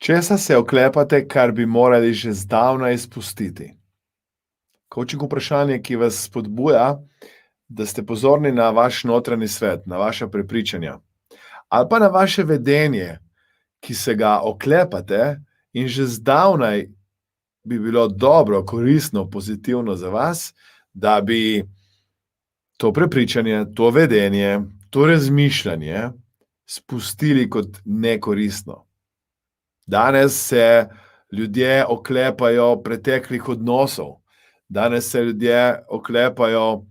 Česa se oklepate, kar bi morali že zdavnaj izpustiti? Coaching vprašanje, ki vas spodbuja, da ste pozorni na vaš notranji svet, na vaša prepričanja. Ali pa na vaše vedenje, ki se ga oklepate in že zdavnaj bi bilo dobro, koristno, pozitivno za vas, da bi to prepričanje, to vedenje, to razmišljanje spustili kot nekoristno. Danes se ljudje oklepajo preteklih odnosov, danes se ljudje oklepajo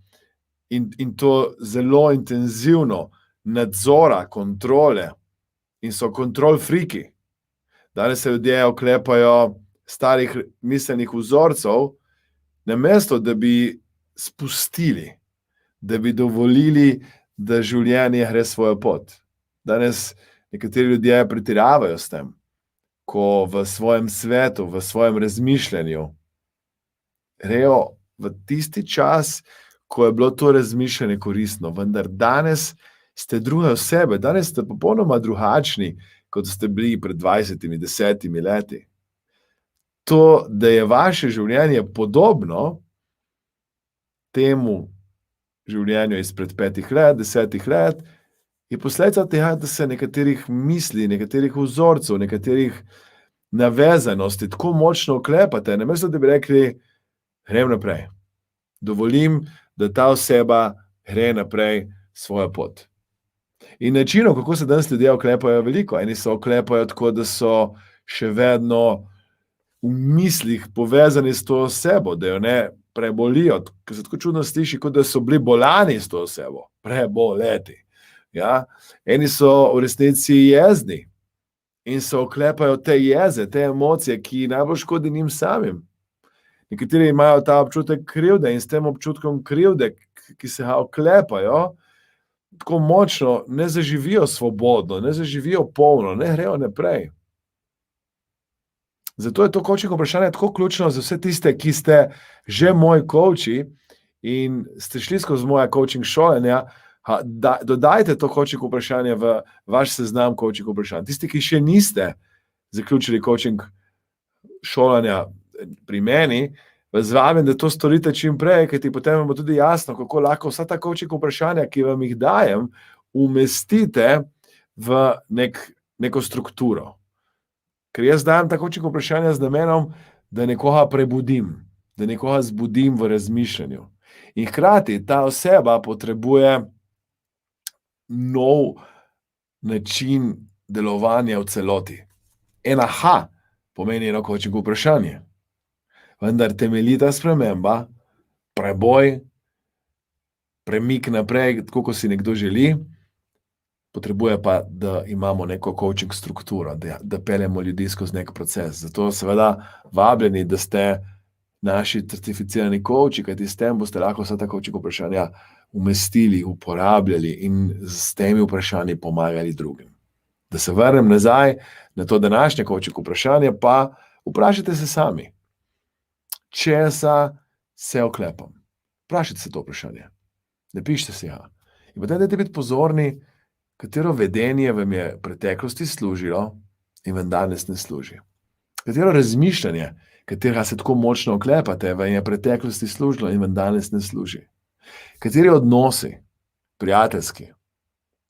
in to zelo intenzivno nadzora, kontrole in so kontrol friki. Danes se ljudje oklepajo starih miselnih vzorcev, namesto da bi spustili, da bi dovolili, da življenje gre svojo pot. Danes nekateri ljudje pretiravajo s tem, ko v svojem svetu, v svojem razmišljanju grejo v tisti čas, ko je bilo to razmišljanje koristno, vendar danes ste druge osebe, danes ste popolnoma drugačni, kot ste bili pred 20, 10 leti. To, da je vaše življenje podobno temu življenju izpred 5 let, 10 let, je posledica tega, da se nekaterih misli, nekaterih vzorcev, nekaterih navezanosti tako močno oklepate, namesto da bi rekli, grem naprej. Dovolim, da ta oseba gre naprej svojo pot. In načinov, kako se danes ljudje oklepajo, veliko. Eni se oklepajo tako, da so še vedno v mislih povezani s to osebo, da jo ne prebolijo, ker se tako čudno sliši, kot da so bili bolani s to osebo, preboleti. Ja? Eni so v resnici jezni in se oklepajo te jeze, te emocije, ki najbolj škodi njim samim. Nekateri imajo ta občutek krivde in s tem občutkom krivde, ki se ga oklepajo, tako močno ne zaživijo svobodno, ne zaživijo polno, ne grejo naprej. Zato je to coaching vprašanje tako ključno za vse tiste, ki ste že moji coachi in ste šli skozi moja coaching šolanja, dodajte to coaching vprašanje v vaš seznam coaching vprašanj. Tisti, ki še niste zaključili coaching šolanja pri meni, vas vabim, da to storite čim prej, kajti potem vam bo tudi jasno, kako lahko vsa ta coaching vprašanja, ki vam jih dajem, umestite v neko strukturo. Ker jaz dajem ta coaching vprašanja z namenom, da nekoga prebudim, da nekoga zbudim v razmišljanju. In hkrati ta oseba potrebuje nov način delovanja v celoti. Aha pomeni eno coaching vprašanje. Vendar temeljita sprememba, preboj, premik naprej, tako kot si nekdo želi, potrebuje pa, da imamo neko coaching strukturo, da peljemo ljudi skozi nek proces. Zato seveda vabljeni, da ste naši certificirani coachi, kajti s tem boste lahko vsa ta coaching vprašanja umestili, uporabljali in s temi vprašanji pomagali drugim. Da se vrnem nazaj na to današnje coaching vprašanje, pa vprašajte se sami. Česa se oklepam? Vprašajte se to vprašanje. Napišite si ga. In potem dajte biti pozorni, katero vedenje vam je v preteklosti služilo in vam danes ne služi. Katero razmišljanje, katerega se tako močno oklepate, vam je v preteklosti služilo in vam danes ne služi. Kateri odnosi, prijateljski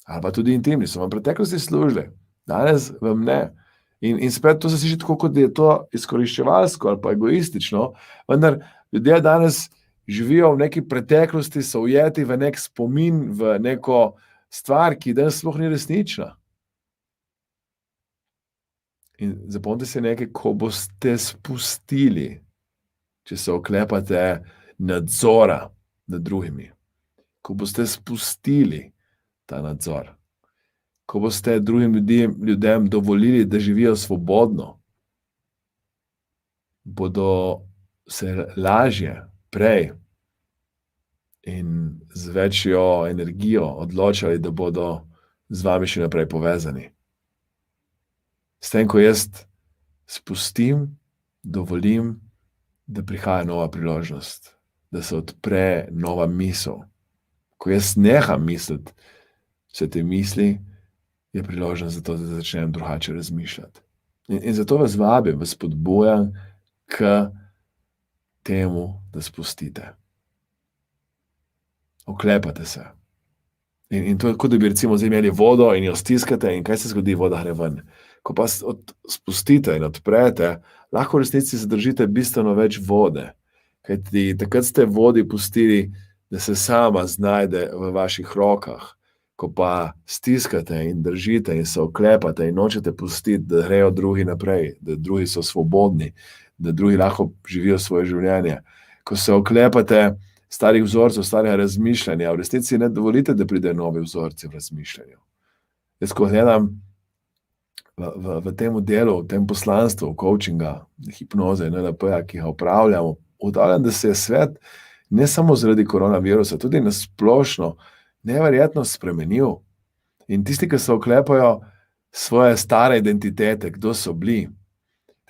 ali pa tudi intimni, so vam v preteklosti služili, danes vam ne. In spet to se sliši tako, kot je to izkoriščevalsko ali pa egoistično, vendar ljudje danes živijo v neki preteklosti, so ujeti v nek spomin, v neko stvar, ki danes sploh ni resnična. In zapomnite se nekaj, ko boste spustili, če se oklepate nadzora nad drugimi, ko boste spustili ta nadzor, ko boste drugim ljudem dovolili, da živijo svobodno, bodo se lažje, prej in z večjo energijo odločali, da bodo z vami še naprej povezani. S tem, ko jaz spustim, dovolim, da prihaja nova priložnost, da se odpre nova misel. Ko jaz neham misliti vse te misli, je priložnost za to, da začnem drugače razmišljati. In zato vas vabim, vas spodbujam k temu, da spustite. Oklepate se. In to je, kot da bi recimo zdaj imeli vodo in jo stiskate in kaj se zgodi, voda gre ven. Ko pa spustite in odprete, lahko v resnici zadržite bistveno več vode. Kajti takrat ste vodi pustili, da se sama znajde v vaših rokah. Ko pa stiskate in držite in se oklepate in nočete pustiti, da grejo drugi naprej, da drugi so svobodni, da drugi lahko živijo svoje življenje. Ko se oklepate starih vzorcev, starega razmišljanja, v resnici ne dovolite, da pridejo novi vzorci v razmišljanju. Jaz, ko gledam v tem delu, v tem poslanstvu, coachinga, hipnoze in NLP-ja, ki ga upravljamo, ugotavljam, da se je svet ne samo zaradi koronavirusa, tudi na splošno neverjetno spremenil. In tisti, ki se oklepajo svoje stare identitete, kdo so bili,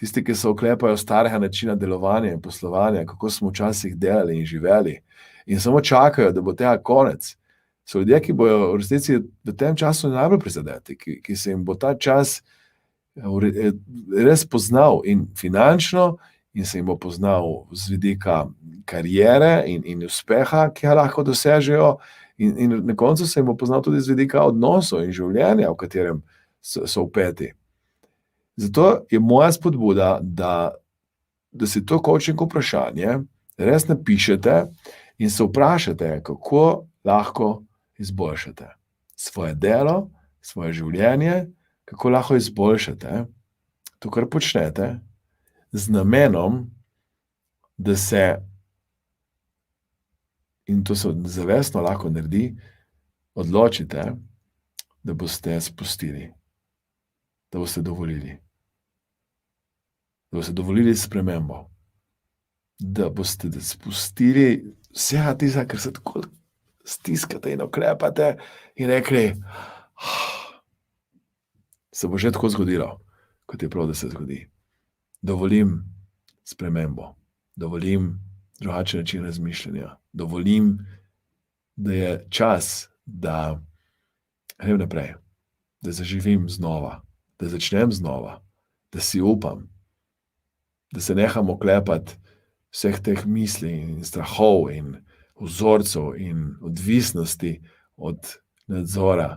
tisti, ki se oklepajo starega načina delovanja in poslovanja, kako smo včasih delali in živeli, in samo čakajo, da bo tega konec, so ljudje, ki bojo v resnici v tem času najbolj prizadeti, ki se jim bo ta čas res poznal in finančno, in se jim bo poznal z vidika kariere in uspeha, ki ga lahko dosežejo, in na koncu se jim bo poznal tudi z vidika odnosov in življenja, v katerem so vpeti. Zato je moja spodbuda, da si to coaching vprašanje res napišete in se vprašate, kako lahko izboljšate svoje delo, svoje življenje, kako lahko izboljšate to, kar počnete, z namenom, da se, in to se zavestno lahko naredi, odločite, da boste spustili, da boste dovolili. Da boste dovolili spremembo. Da boste spustili vsega tisa, ker se tako stiskate in oklepate in rekli, se bo že tako zgodilo, kot je prav, da se zgodi. Dovolim spremembo. Dovolim drugačen način razmišljanja. Dovolim, da je čas, da grem naprej, da zaživim znova, da začnem znova, da si upam, da se neham oklepati vseh teh misli in strahov in vzorcev in odvisnosti od nadzora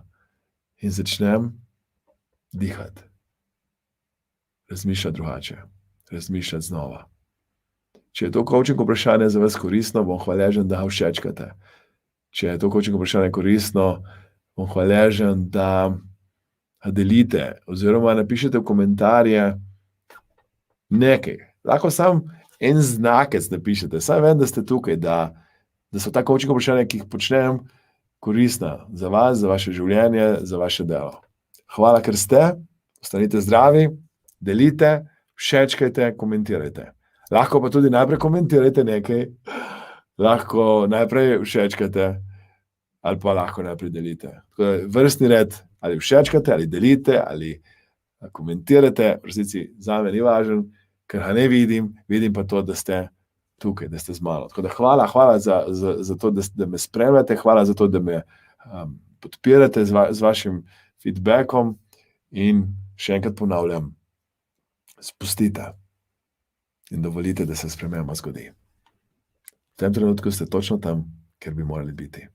in začnem dihati, razmišljati drugače, razmišljati znova. Če je to coaching vprašanje za vas koristno, bom hvaležen, da ga všečkate. Če je to coaching vprašanje koristno, bom hvaležen, da ga delite oziroma napišete v komentarje nekaj. Lahko samo en znakec napišete, saj vem, da ste tukaj, da so ta coaching vprašanja, ki jih počnem, koristna za vas, za vaše življenje, za vaše delo. Hvala, ker ste, ostanite zdravi, delite, všečkajte, komentirajte. Lahko pa tudi najprej komentirajte nekaj, lahko najprej všečkate, ali pa lahko najprej delite. Tako da vrstni red, ali všečkate, ali delite, ali komentirate, v resnici zame ni važen, ker ga ne vidim, vidim pa to, da ste tukaj, da ste z mano. Tako da hvala za to, da me spremljate, hvala za to, da me podpirate z vašim feedbackom in še enkrat ponavljam, spustite in dovolite, da se sprememba zgodi. V tem trenutku ste točno tam, kjer bi morali biti.